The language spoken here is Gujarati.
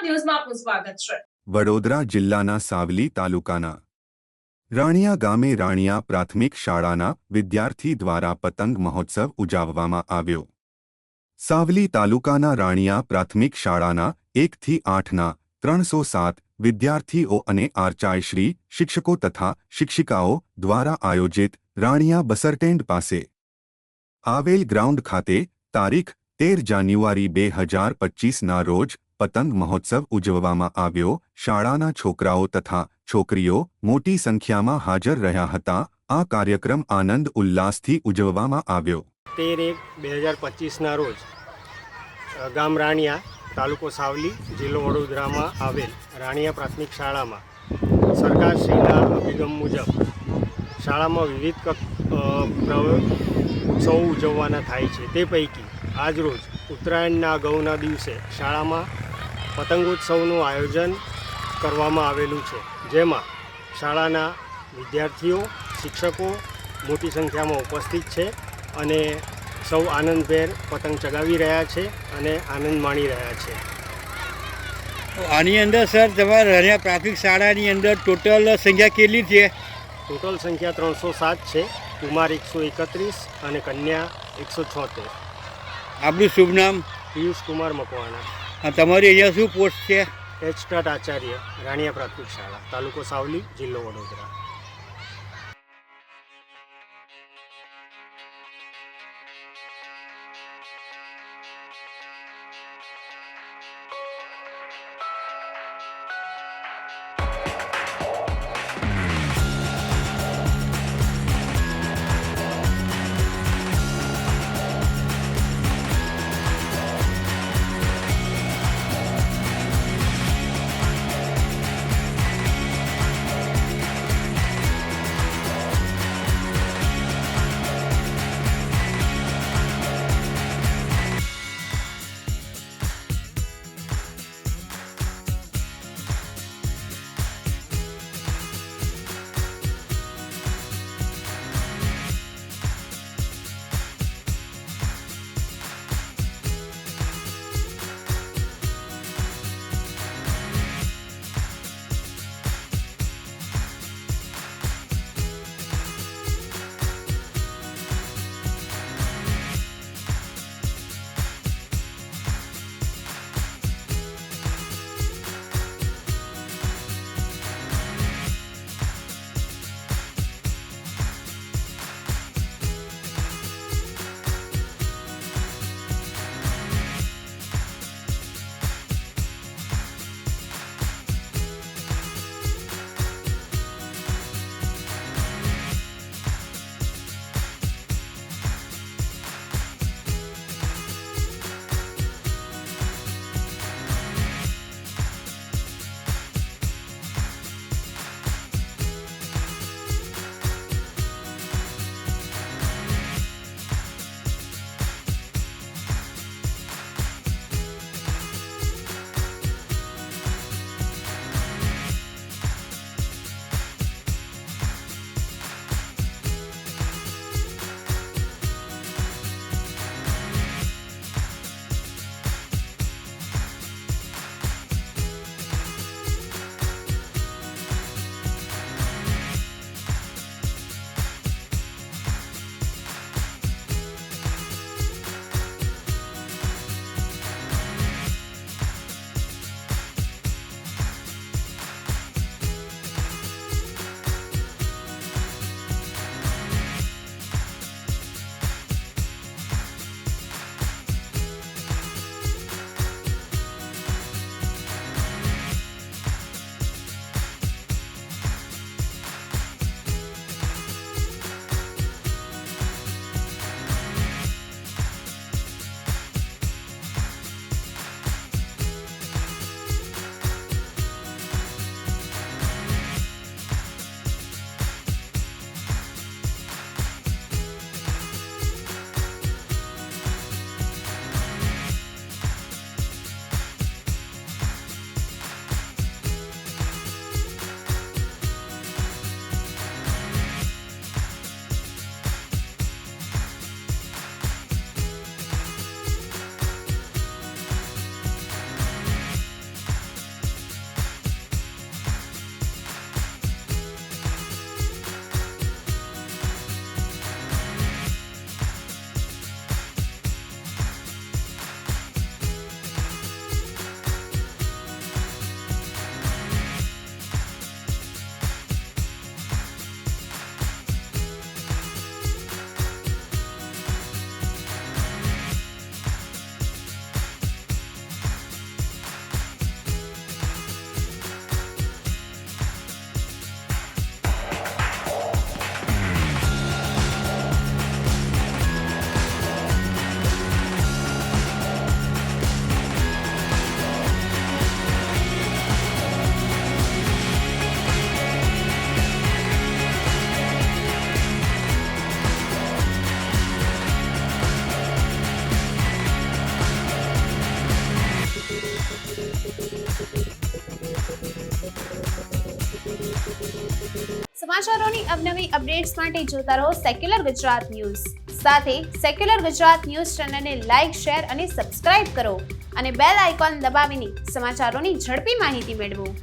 ગુજરાત ન્યૂઝમાં આપનું સ્વાગત છે। વડોદરા જિલ્લાના સાવલી તાલુકાના રાણિયા ગામે રાણિયા પ્રાથમિક શાળાના વિદ્યાર્થી દ્વારા પતંગ મહોત્સવ ઉજવવામાં આવ્યો। સાવલી તાલુકાના રાણિયા પ્રાથમિક શાળાના 1 થી 8ના 307 વિદ્યાર્થીઓ અને આચાર્યશ્રી શિક્ષકો તથા શિક્ષિકાઓ દ્વારા આયોજિત રાણિયા બસસ્ટેન્ડ પાસે આવેલ ગ્રાઉન્ડ ખાતે તારીખ 13 જાન્યુઆરી 2025ના રોજ પતંગ મહોત્સવ ઉજવવામાં આવ્યો। શાળાના છોકરાઓ તથા છોકરીઓ મોટી સંખ્યામાં હાજર રહ્યા હતા। આ કાર્યક્રમ આનંદ ઉલ્લાસથી ઉજવવામાં આવ્યો। 13/1/2025ના રોજ ગામ રાણિયા તાલુકો સાવલી જિલ્લો વડોદરામાં આવેલ રાણિયા પ્રાથમિક શાળામાં સરકારશ્રીના અભિગમ મુજબ શાળામાં વિવિધ ઉત્સવો ઉજવવાના થાય છે। તે પૈકી આજરોજ ઉત્તરાયણના અગાઉના દિવસે શાળામાં પતંગોત્સવનું આયોજન કરવામાં આવેલું છે, જેમાં શાળાના વિદ્યાર્થીઓ શિક્ષકો મોટી સંખ્યામાં ઉપસ્થિત છે અને સૌ આનંદભેર પતંગ ચગાવી રહ્યા છે અને આનંદ માણી રહ્યા છે। આની અંદર સર તમારા રાણિયા પ્રાથમિક શાળાની અંદર ટોટલ સંખ્યા કેટલી છે? ટોટલ સંખ્યા 307 છે, કુમાર 131 અને કન્યા 176। આપણું શુભ નામ? પિયુષ કુમાર મકવાણા। તમારી અહીંયા શું પોસ્ટ છે? એચટાટ આચાર્ય, રાણિયા પ્રાથમિક શાળા, તાલુકો સાવલી, જિલ્લો વડોદરા। સમાચારોની અવનવી અપડેટ્સ માટે જોતા રહો સેક્યુલર ગુજરાત ન્યૂઝ. સાથે સેક્યુલર ગુજરાત ન્યૂઝ ચેનલને લાઇક, શેર અને સબસ્ક્રાઇબ કરો અને બેલ આઇકોન દબાવીને સમાચારોની ઝડપી માહિતી મેળવો.